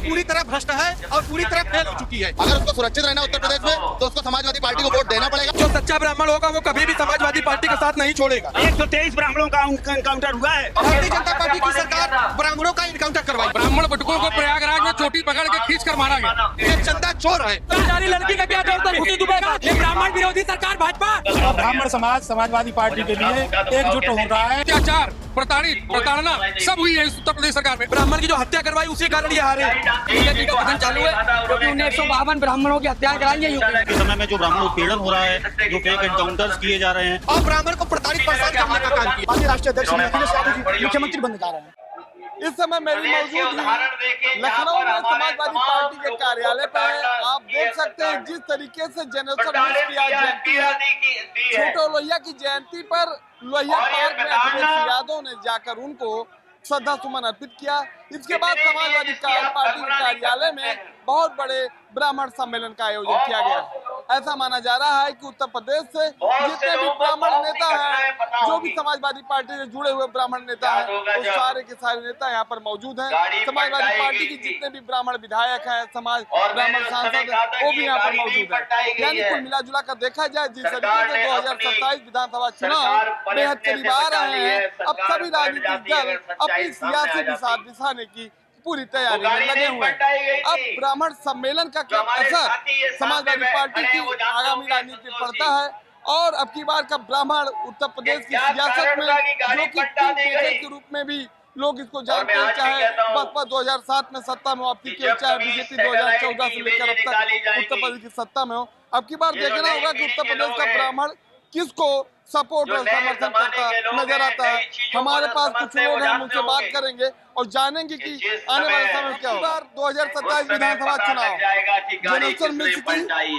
पूरी तरह भ्रष्ट है और पूरी तरह फेल हो चुकी है। अगर उसको सुरक्षित रहना उत्तर प्रदेश में तो उसको समाजवादी पार्टी को वोट देना पड़ेगा। जो सच्चा ब्राह्मण होगा वो कभी भी समाजवादी पार्टी के साथ नहीं छोड़ेगा। 123 ब्राह्मणों का एनकाउंटर हुआ है। भारतीय जनता पार्टी की सरकार ब्राह्मणों का इनकाउंटर करवाई। ब्राह्मण बटुकों को प्रयागराज में चोटी पकड़ के खींच कर मारा गया। ये चंदा चोर है। बेचारी लड़की का क्या डर था घुसी दुबई का। ये ब्राह्मण विरोधी सरकार भाजपा। ब्राह्मण समाज समाजवादी पार्टी के लिए एकजुट हो रहा है। अत्याचार, प्रताड़ित, प्रताड़ना सब हुई है इस उत्तर प्रदेश सरकार में। ब्राह्मण की जो हत्या करवाई उसी कारण ये हारे। बीजेपी का कथन चालू है क्योंकि उन्हें 152 ब्राह्मणों की हत्या कराई है यूपी के समय में जो ब्राह्मण उत्पीड़न हो रहा है, जो फेक एनकाउंटर्स किए जा रहे हैं और ब्राह्मण को प्रताड़ित प्रसाद करने का काम किया। पार्टी राष्ट्रीय अध्यक्ष अखिलेश यादव जी मुख्यमंत्री बनने जा रहे हैं। इस समय मेरी मौजूदगी लखनऊ में समाजवादी पार्टी के कार्यालय पर है। आप देख सकते हैं जिस तरीके से जनरल मिश्र की आज जयंती है, छोटे लोहिया की जयंती पर लोहिया पार्क में अखिलेश यादव ने जाकर उनको श्रद्धा सुमन अर्पित किया। इसके बाद समाजवादी पार्टी के कार्यालय में बहुत बड़े ब्राह्मण सम्मेलन का आयोजन किया गया। ऐसा माना जा रहा है कि उत्तर प्रदेश से जितने भी ब्राह्मण नेता हैं, जो भी समाजवादी पार्टी से जुड़े हुए ब्राह्मण नेता हैं, वो सारे के सारे नेता यहाँ पर मौजूद हैं। समाजवादी पार्टी की जितने भी ब्राह्मण विधायक हैं, ब्राह्मण सांसद, वो भी यहाँ पर मौजूद हैं। यानी कुल मिला जुला कर देखा जाए जिस तरीके से 2027 विधानसभा चुनाव बेहद करीब आ रहे हैं, अब सभी राजनीतिक दल अपनी सियासी बिसात बिछाने की पूरी तैयारी में लगे हुए हैं। अब ब्राह्मण सम्मेलन का क्या असर समाजवादी पार्टी की आगामी राजनीति पर पड़ता है और अब की बार का ब्राह्मण उत्तर प्रदेश की सियासत में जो कि तीन पेशे के रूप में भी लोग इसको जानते हैं, चाहे बसपा 2007 में सत्ता में वापसी की, चाहे बीजेपी 2014 से लेकर अब तक उत्तर प्रदेश की सत्ता में हो। अब की बार देखना होगा कि उत्तर प्रदेश का ब्राह्मण किसको सपोर्ट और समर्थन करता नजर आता है। हमारे पास कुछ लोग हैं, हम उनसे बात करेंगे और जानेंगे कि आने वाले समय में क्या होगा। 2027 विधानसभा चुनाव जनरल मिश्र की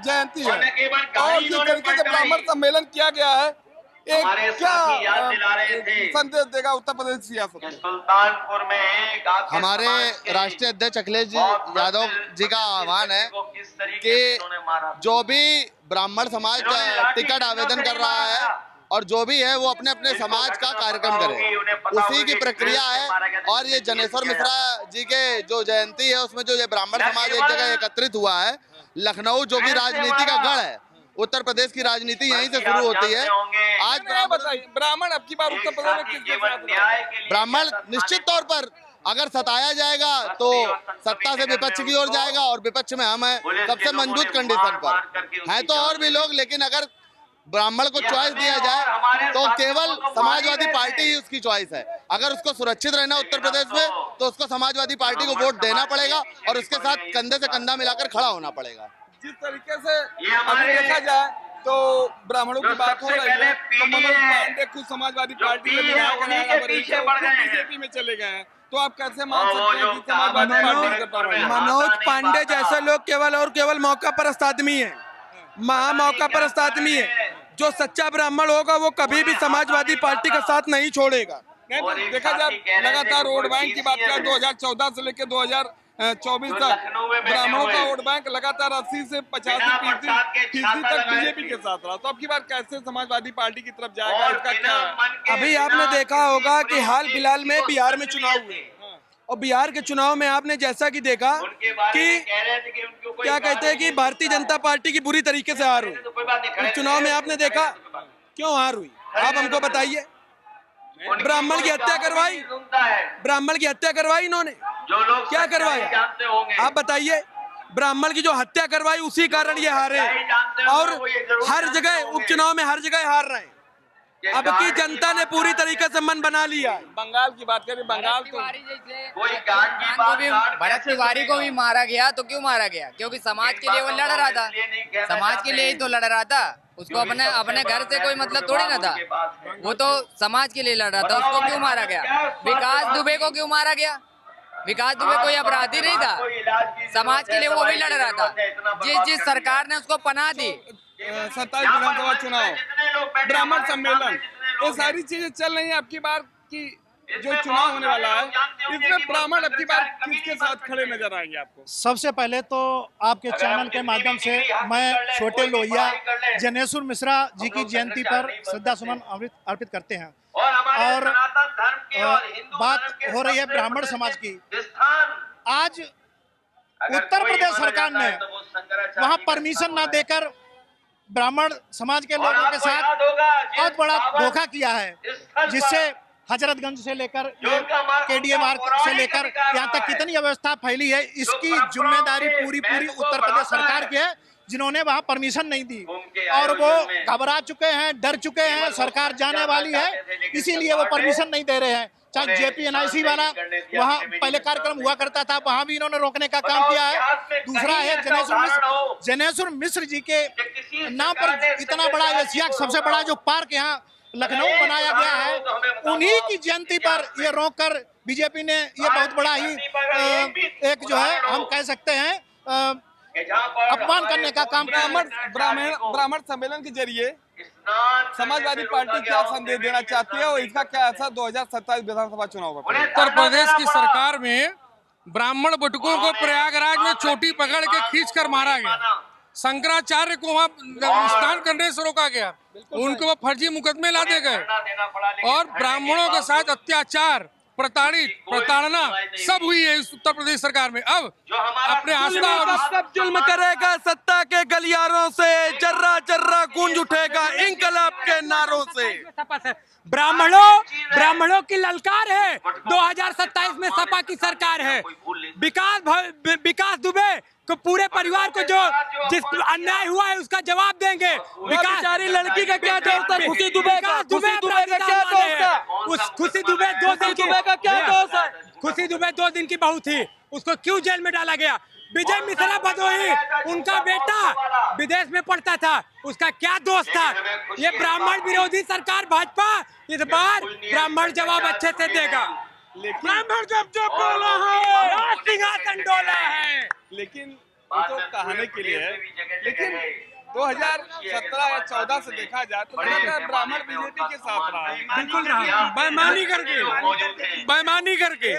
जयंती है और जिस तरीके से ब्राह्मण सम्मेलन किया गया है, एक क्या संदेश देगा उत्तर प्रदेश सियासत में? सुल्तानपुर में हमारे राष्ट्रीय अध्यक्ष अखिलेश यादव जी का आह्वान है कि जो भी ब्राह्मण समाज टिकट आवेदन कर रहा है और जो भी है वो अपने अपने समाज का कार्यक्रम करे, उसी की प्रक्रिया है। और ये जनेश्वर मिश्रा जी के जो जयंती है उसमें जो ये ब्राह्मण समाज एक जगह एकत्रित हुआ है, लखनऊ जो कि राजनीति का गढ़ है, उत्तर प्रदेश की राजनीति यहीं से शुरू होती है। आज ब्राह्मण अब की बार उत्तर प्रदेश में किसके साथ? ब्राह्मण निश्चित तौर पर अगर सताया जाएगा तो सत्ता से विपक्ष की ओर जाएगा और विपक्ष में हम हैं सबसे मजबूत कंडीशन पर हैं तो और भी लोग, लेकिन अगर ब्राह्मण को चॉइस दिया जाए तो केवल समाजवादी पार्टी ही उसकी चॉइस है। अगर उसको सुरक्षित रहना उत्तर प्रदेश में तो उसको समाजवादी पार्टी को वोट देना पड़ेगा और उसके साथ कंधे से कंधा मिलाकर खड़ा होना पड़ेगा। जिस तरीके से अभी देखा जाए तो ब्राह्मणों की बात हो रही है तो मनोज पांडे खुद समाजवादी पार्टी में बीजेपी में चले गए हैं, तो आप कैसे मान सकते हैं कि समाजवादी पार्टी? मनोज पांडे जैसे लोग केवल और केवल मौका परस्त आदमी है, महा मौका परस्त आदमी है। जो सच्चा ब्राह्मण होगा वो कभी भी समाजवादी पार्टी का साथ नहीं छोड़ेगा। देखा जाए लगातार वोट बैंक की बात करें 2014 से लेकर 2024 तक ब्राह्मणों का वोट बैंक लगातार 80 से 85% तक बीजेपी के साथ रहा। तो अब की बार कैसे समाजवादी पार्टी की तरफ जाएगा, इसका क्या है? अभी आपने देखा होगा कि हाल फिलहाल में बिहार में चुनाव हुए और बिहार के चुनाव में आपने जैसा कि देखा कि क्या कहते हैं कि भारतीय जनता पार्टी की बुरी तरीके से हार हुई। चुनाव में आपने देखा क्यों हार हुई, आप हमको बताइए। ब्राह्मण की हत्या करवाई, ब्राह्मण की हत्या करवाई इन्होंने, क्या करवाया आप बताइए। ब्राह्मण की जो हत्या करवाई उसी कारण ये हारे और हर जगह उपचुनाव में हर जगह हार रहे हैं। अब की जनता ने पूरी तरीके से मन बना लिया। बंगाल की बात करें, बंगाल तो भरत तिवारी को भी मारा गया, तो क्यों मारा गया? क्योंकि समाज के लिए वो लड़ रहा था, समाज के लिए ही तो लड़ रहा था। उसको अपने घर से कोई मतलब थोड़ी ना था, वो तो समाज के लिए लड़ रहा था। उसको क्यों मारा गया? विकास दुबे को क्यों मारा गया? विकास दुबे कोई अपराधी नहीं था, समाज के लिए वो भी लड़ रहा था। जिस सरकार ने उसको पनाह दी। 27 विधानसभा चुनाव, ब्राह्मण सम्मेलन, ये सारी चीजें चल रही है। अब की बार की जो चुनाव होने वाला है इसमें ब्राह्मण अब की बार किसके साथ खड़े नजर आएंगे आपको? सबसे पहले तो आपके चैनल के माध्यम से मैं छोटे लोहिया जनेश्वर मिश्रा जी की जयंती पर श्रद्धा सुमन अर्पित करते हैं। और बात हो रही है ब्राह्मण समाज की, आज उत्तर प्रदेश सरकार ने वहां परमिशन ना देकर ब्राह्मण समाज के लोगों के साथ बहुत बड़ा धोखा किया है, जिससे हजरतगंज से लेकर केडीए मार्ग से लेकर यहाँ तक कितनी अव्यवस्था फैली है, इसकी जिम्मेदारी पूरी उत्तर प्रदेश सरकार की है, जिन्होंने वहां परमिशन नहीं दी और वो घबरा चुके हैं, डर चुके हैं, सरकार जाने वाली है, इसीलिए वो परमिशन नहीं दे रहे हैं। चाहे JPNIC वाला वहाँ पहले कार्यक्रम हुआ करता था, वहां भी इन्होंने रोकने का काम किया है। दूसरा है जनेश्वर मिश्र जी के नाम पर इतना बड़ा एशिया सबसे बड़ा जो पार्क यहाँ लखनऊ बनाया गया है, उन्हीं की जयंती पर ये रोककर बीजेपी ने ये बहुत बड़ा ही एक जो है हम कह सकते हैं अपमान करने का काम किया। ब्राह्मण सम्मेलन के जरिए समाजवादी पार्टी क्या संदेश देना चाहती है और इसका क्या असर 2027 विधानसभा चुनाव पर? उत्तर प्रदेश की सरकार में ब्राह्मण बटुकों को प्रयागराज में चोटी पकड़ के खींच कर मारा गया, शंकराचार्य को वहां स्नान करने से रोका गया, उनको वो फर्जी मुकदमे लादे गए और ब्राह्मणों के साथ अत्याचार, प्रताड़ना सब हुई है इस उत्तर प्रदेश सरकार में। अब अपने आस्था और जुल्म करेगा सत्ता के गलियारों से, जर्रा जर्रा गूंज उठेगा इंकलाब के नारों से। ब्राह्मणों की ललकार है, 2027 में सपा की सरकार है। विकास दुबे को पूरे परिवार को जो जिस अन्याय हुआ है उसका जवाब देंगे। बेचारी लड़की का क्या दोस्त है? खुशी दुबे का क्या दोस्त है? उस खुशी दुबे 2 दिन की का क्या दोस्त है? खुशी दुबे 2 दिन की बहू थी, उसको क्यों जेल में डाला गया? विजय मिश्रा भदोही, उनका बेटा विदेश में पढ़ता था, उसका क्या दोस्त था? ये ब्राह्मण विरोधी सरकार भाजपा इस बार ब्राह्मण जवाब अच्छे से देगा। ब्राह्मण जब बोला है सिंहासन डोला है, लेकिन वो तो कहने के लिए है, लेकिन 2017 या 14 से देखा जाए तो लगातार ब्राह्मण बीजेपी के साथ रहा है। बिल्कुल रहा, बेईमानी करके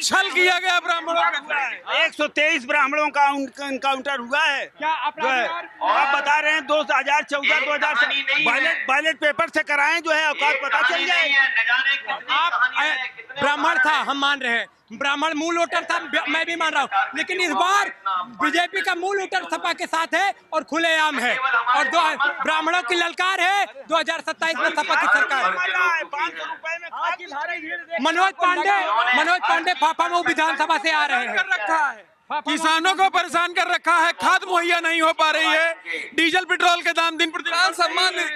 छल किया गया ब्राह्मणों के साथ। 123 ब्राह्मणों का इनकाउंटर हुआ है। जो है आप बता रहे हैं 2014-2000 बैलेट पेपर से कराएं, जो है औकात पता चल जाएगी। आप ब्राह्मण था, हम मान रहे हैं, ब्राह्मण मूल वोटर था, मैं भी मान रहा हूँ, लेकिन इस बार बीजेपी का मूल वोटर सपा के साथ है और खुलेआम है और ब्राह्मणों की ललकार है। 2027 में सपा की सरकार है। 500 रुपए में मनोज पांडे फाफामऊ विधानसभा से आ रहे हैं। किसानों को परेशान कर रखा है, खाद मुहैया नहीं हो पा रही है, डीजल पेट्रोल के दाम दिन प्रतिदिन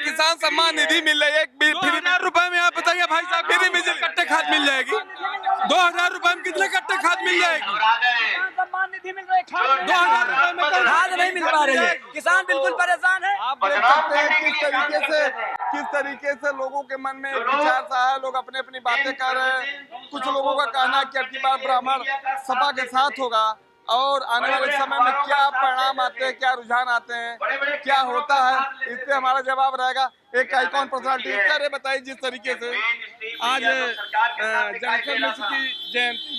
किसान सम्मान निधि मिल रही है 2000 रुपए में। आप बताइए भाई साहब, कितने में कट्टे खाद मिल जाएगी? 2000 रुपए में कितने कट्टे खाद मिल जाएगी? सम्मान निधि मिल रही है, 2000 रुपए में खाद नहीं मिल पा रही है, किसान बिल्कुल परेशान है। आप देख सकते हैं किस तरीके से लोगों के मन में विचार सा है, लोग अपनी अपनी बातें कर रहे हैं। कुछ लोगों का कहना है कि अब की बार ब्राह्मण सपा के साथ होगा और आने वाले समय में क्या परिणाम आते हैं, क्या रुझान आते हैं, क्या होता है, इस पे हमारा जवाब रहेगा। एक आइकॉन पर्सनालिटी बताइए, जिस तरीके से आज जनेश्वर मिश्र की जयंती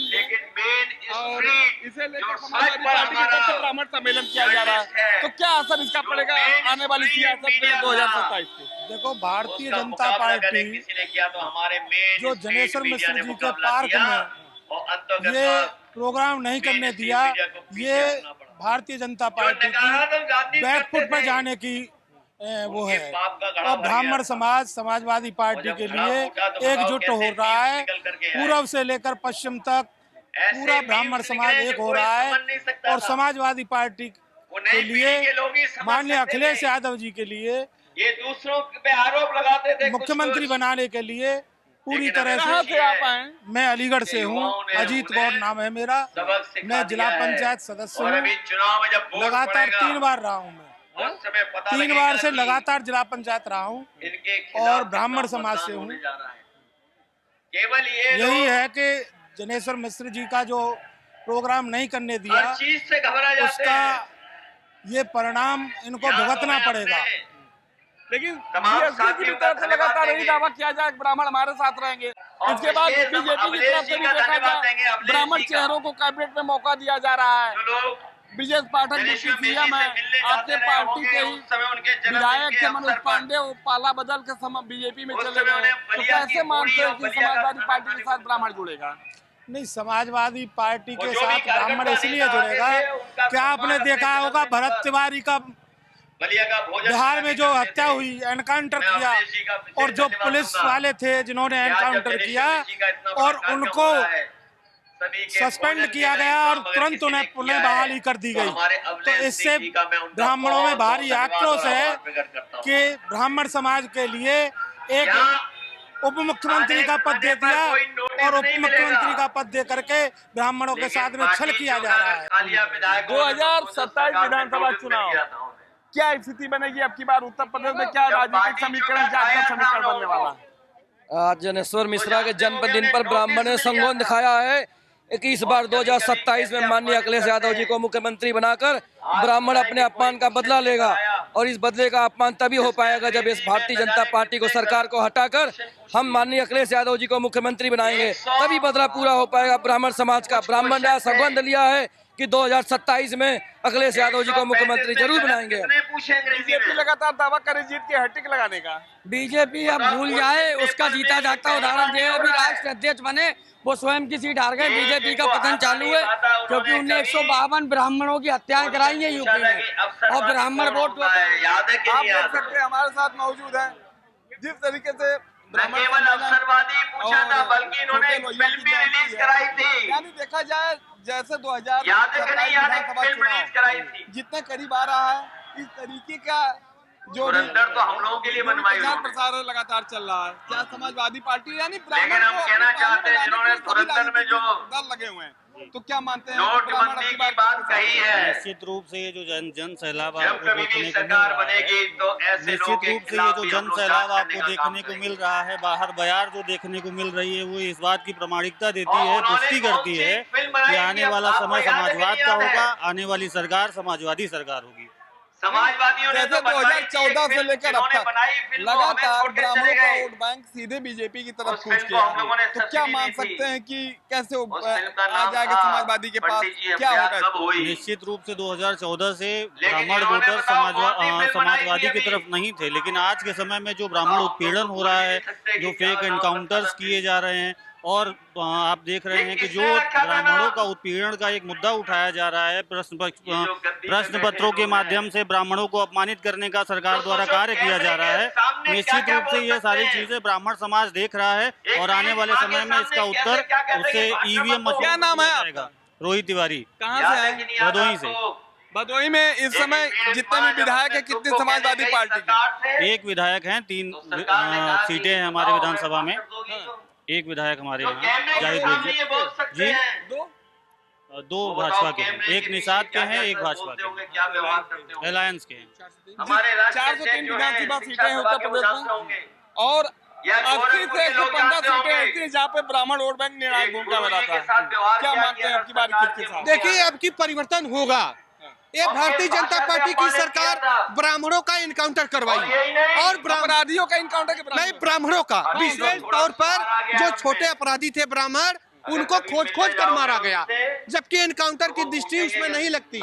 और इसे लेकर समाजवादी पार्टी की तरफ से ब्राह्मण सम्मेलन किया जा रहा है, तो क्या असर इसका पड़ेगा आने वाली सियासत में 2027 में? देखो, भारतीय जनता पार्टी जो जनेश्वर मिश्र जी के पार्क में ये प्रोग्राम नहीं करने दिया, ये भारतीय जनता पार्टी की बैकफुट पर जाने की वो है। और ब्राह्मण समाज समाजवादी पार्टी के लिए एकजुट हो रहा है, पूर्व से लेकर पश्चिम तक पूरा ब्राह्मण समाज एक हो रहा है और समाजवादी पार्टी के लिए माननीय अखिलेश यादव जी के लिए ये दूसरों पे आरोप लगाते थे, मुख्यमंत्री बनाने के लिए पूरी तरह से आप आए? मैं अलीगढ़ से हूँ, अजीत गौर नाम है मेरा, मैं जिला पंचायत सदस्य हूँ, लगातार 3 बार रहा हूँ। मैं 3 बार से लगातार जिला पंचायत रहा हूँ और ब्राह्मण समाज से हूँ। यही है कि जनेश्वर मिश्र जी का जो प्रोग्राम नहीं करने दिया, उसका ये परिणाम इनको भुगतना पड़ेगा। लेकिन बीएसपी की तरफ से लगातार यही दावा किया जाए ब्राह्मण हमारे साथ रहेंगे। इसके बाद बीजेपी की तरफ से भी देखा जाए ब्राह्मण चेहरों को कैबिनेट में मौका दिया जा रहा है। ब्रिजेश पाठक डिप्टी सीएम है, आपके पार्टी के ही विधायक थे मनोज पांडे, वो पाला बदल के बीजेपी में चले गए, तो कैसे मानते हैं कि समाजवादी पार्टी के साथ ब्राह्मण जुड़ेगा? नहीं, समाजवादी पार्टी के साथ ब्राह्मण इसलिए जुड़ेगा क्या आपने देखा होगा भरत तिवारी का बिहार में जो हत्या हुई, एनकाउंटर किया, और जो पुलिस वाले थे जिन्होंने एनकाउंटर किया और उनको सस्पेंड किया गया और तुरंत उन्हें पुनः बहाली कर दी गई। तो इससे ब्राह्मणों में भारी आक्रोश है कि ब्राह्मण समाज के लिए एक उप मुख्यमंत्री का पद दे दिया और उप मुख्यमंत्री का पद दे करके ब्राह्मणों के साथ में छल किया जा रहा है। 2027 विधानसभा चुनाव क्या स्थिति बनेगी अब की बार उत्तर प्रदेश में? क्या राजनीतिक समीकरण, जातीय समीकरण बनने वाला है? आज जनेश्वर मिश्रा के जन्मदिन पर ब्राह्मण ने संगोन दिखाया है कि इस बार 2027 में माननीय अखिलेश यादव जी को मुख्यमंत्री बनाकर ब्राह्मण अपने अपमान का बदला लेगा, और इस बदले का अपमान तभी हो पाएगा जब इस भारतीय जनता पार्टी को, सरकार को हटाकर हम माननीय अखिलेश यादव जी को मुख्यमंत्री बनाएंगे, तभी बदला पूरा हो पाएगा ब्राह्मण समाज का। ब्राह्मण ने सौगंध लिया है कि 2027 में अखिलेश यादव जी को मुख्यमंत्री जरूर बनाएंगे। बीजेपी लगातार दावा करे जीत की हैट्रिक लगाने का। बीजेपी अब भूल जाए, उसका जीता जागता उदाहरण ये अभी राष्ट्रीय अध्यक्ष बने, वो स्वयं की सीट हार गए। बीजेपी का पतन चालू है क्योंकि उनने 152 ब्राह्मणों की हत्याएं कराई है यूपी में, और ब्राह्मण वोट आप देख सकते हैं हमारे साथ मौजूद है जिस तरीके से केवल अवसरवादी पूछा था, बल्कि इन्होंने फिल्म भी रिलीज कराई थी। यानी देखा जाए जैसे 2000 जितने करीब आ रहा है, इस तरीके का जो तो हम लोगों के लिए बनवाई प्रचार प्रसार लगातार चल रहा है। क्या समाजवादी पार्टी यानी लेकिन हम कहना चाहते हैं जिन्होंने धुरंधर में जो दल लगे हुए हैं, तो क्या मानते हैं नोटबंदी की बात कही है? निश्चित रूप से ये जो जन सैलाब जब आपको कभी भी देखने को मिल सरकार रहा है, बनेगी तो ऐसे निश्चित लोगों के रूप से ये खिलाफ जो भी जन हम लोग सैलाब जांच आपको करने का देखने काम को मिल करेंगे। रहा है, बाहर बयार जो देखने को मिल रही है, वो इस बात की प्रमाणिकता देती और है, उन्होंने पुष्टि कौन करती सी है फिल्म कि बनाई आने थी, वाला आपको समय याद है कि समाजवाद नहीं का याद है? होगा, आने वाली सरकार समाजवादी सरकार होगी। समाजवादियों ने जैसे तो बनवाई थी 2014 से फिल्म, लेकर अब जिन्होंने तक बनाई फिल्म को हमें लगातार छोड़ के ब्राह्मणों चले का गए। वोट बैंक सीधे बीजेपी की तरफ उस कूच फिल्म को गया हम लोगों ने है। तो क्या सब्सिडी मान दी थी। सकते हैं कि कैसे उस फिल्म का आ नाम जाएगा था समाजवादी के पास? पंडित जी क्या हत्या होगा कब हुई? निश्चित रूप से 2014 से लेकिन ब्राह्मण इन्होंने वोटर बताओ कौन सी फिल्म बनाई समाजवादी थी की अभी? तरफ नहीं थे, लेकिन आज के समय में जो ब्राह्मण उत्पीड़न हो रहा है, जो फेक एनकाउंटर्स किए जा रहे हैं, और आप देख रहे हैं कि जो ब्राह्मणों का उत्पीड़न का एक मुद्दा उठाया जा रहा है, प्रश्न पत्रों के माध्यम से ब्राह्मणों को अपमानित करने का सरकार द्वारा कार्य किया जा रहा है, निश्चित रूप से ये सारी चीजें ब्राह्मण समाज देख रहा है, और आने वाले समय में इसका उत्तर उससे ईवीएम मशीन क्या नाम है जाएगा। रोहित तिवारी, कहाँ से है? भदोही से। भदोही में इस समय जितने भी विधायक है, कितनी समाजवादी पार्टी के? एक विधायक हैं, 3 सीटें हैं हमारे विधानसभा में, एक विधायक हमारे यहाँ जाहिद बेग जी, 2 भाजपा के हैं, एक निषाद के हैं, एक भाजपा के हैं, अलायंस के हैं। 403 विधानसभा सीटें हैं उत्तर प्रदेश में, और 80 से 115 सीटें ऐसी हैं जहाँ पे ब्राह्मण वोट बैंक निर्णायक भूमिका में रहता है। क्या मानते हैं आपकी बारी किसके साथ? देखिए, अब की परिवर्तन होगा। ये भारतीय जनता पार्टी की सरकार ब्राह्मणों का इनकाउंटर करवाई, और अपराधियों का इनकाउंटर नहीं, ब्राह्मणों का विशेष तौर पर जो छोटे अपराधी थे ब्राह्मण, उनको खोज खोज कर मारा गया, जबकि एनकाउंटर की दृष्टि उसमें नहीं लगती,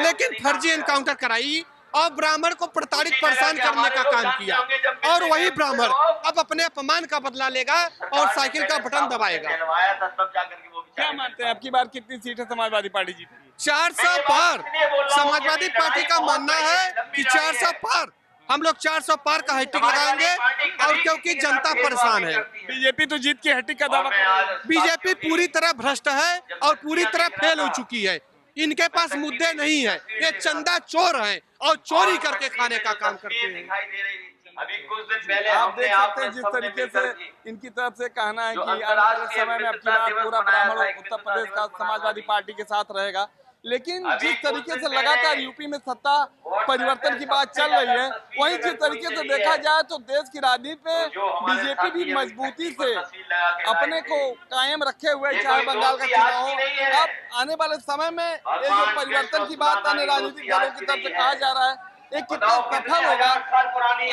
लेकिन फर्जी एनकाउंटर कराई और ब्राह्मण को प्रताड़ित परेशान करने का काम किया, और वही ब्राह्मण अब अपने अपमान का बदला लेगा और साइकिल का बटन दबाएगा। क्या मानते हैं आपकी बार कितनी सीटें समाजवादी पार्टी जीतेगी? 400 पार समाजवादी पार्टी का मानना है कि 400 पार, हम लोग 400 पार का हैट्रिक लगाएंगे, और क्योंकि जनता परेशान है। बीजेपी तो जीत की हैट्रिक का दावा कर रही है। बीजेपी पूरी तरह भ्रष्ट है और पूरी तरह फेल हो चुकी है। इनके पास मुद्दे नहीं है, ये चंदा चोर हैं और चोरी करके खाने का काम करते हैं। अभी कुछ दिन पहले आप देख सकते हैं जिस तरीके से इनकी तरफ से कहना है कि आने वाले समय में अब की बार पूरा ब्राह्मण उत्तर प्रदेश का समाजवादी पार्टी के साथ रहेगा, लेकिन जिस तरीके से लगातार यूपी में सत्ता परिवर्तन की बात चल रही है, वहीं जिस तरीके से देखा जाए तो देश की राजनीति में बीजेपी भी मजबूती से अपने को कायम रखे हुए, चाहे बंगाल का चुनाव हो। अब आने वाले समय में ये जो परिवर्तन की बात अन्य राजनीतिक दलों की तरफ से कहा जा रहा है, ये कितना सफल होगा,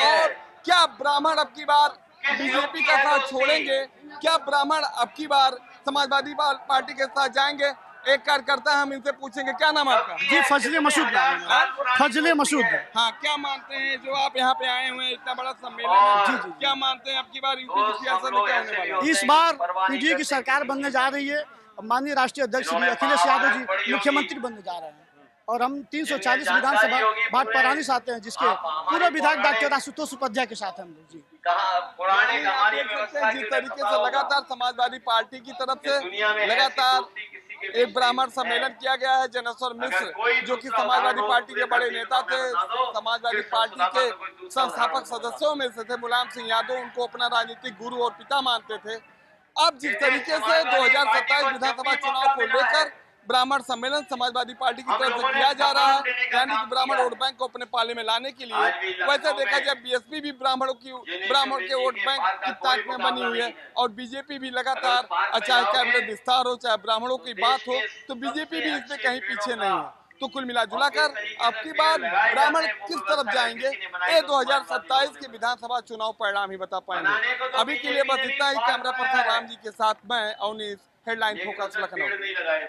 और क्या ब्राह्मण अब की बार बीजेपी का साथ छोड़ेंगे? क्या ब्राह्मण अब की बार समाजवादी पार्टी के साथ जाएंगे? एक कार्यकर्ता हम इनसे पूछेंगे, क्या नाम आपका? जी, फजले मसूद। फजले मसूद। हाँ, क्या मानते हैं जो आप यहाँ पे आए हुए हैं, इतना बड़ा सम्मेलन है, जी, क्या मानते हैं अब की बार यूपी की सियासत में क्या होने वाला है? इस बार पीडीए की सरकार बनने जा रही है, माननीय राष्ट्रीय अध्यक्ष श्री अखिलेश यादव जी मुख्यमंत्री बनने जा रहे हैं और हम 340 विधानसभा भाटपारानी से आते हैं, जिसके पूर्व विधायक डॉक्टर आशुतोष उपाध्याय के साथ हम लोग जी। जिस तरीके से लगातार समाजवादी पार्टी की तरफ से लगातार एक ब्राह्मण सम्मेलन किया गया है। जनेश्वर मिश्र जो कि समाजवादी पार्टी के बड़े नेता थे, समाजवादी पार्टी के संस्थापक सदस्यों में से थे, मुलायम सिंह यादव उनको अपना राजनीतिक गुरु और पिता मानते थे। अब जिस तरीके से 2027 विधानसभा चुनाव को लेकर ब्राह्मण सम्मेलन समाजवादी पार्टी की तरफ से किया जा रहा है, यानी कि ब्राह्मण वोट बैंक को अपने पाले में लाने के लिए, वैसे देखा जाए बीएसपी भी ब्राह्मण के वोट बैंक की ताक में बनी हुई है और बीजेपी भी लगातार, चाहे कैबिनेट विस्तार हो चाहे ब्राह्मणों की बात हो, तो बीजेपी भी इसमें कहीं पीछे नहीं है। तो कुल मिला जुलाकर अब की बार ब्राह्मण किस तरफ जाएंगे, ये 2027 के विधानसभा चुनाव परिणाम ही बता पाएंगे। अभी के लिए बस इतना ही। कैमरा पर्सन राम जी के साथ मैं अवनीश, हेडलाइन फोकस, लखनऊ।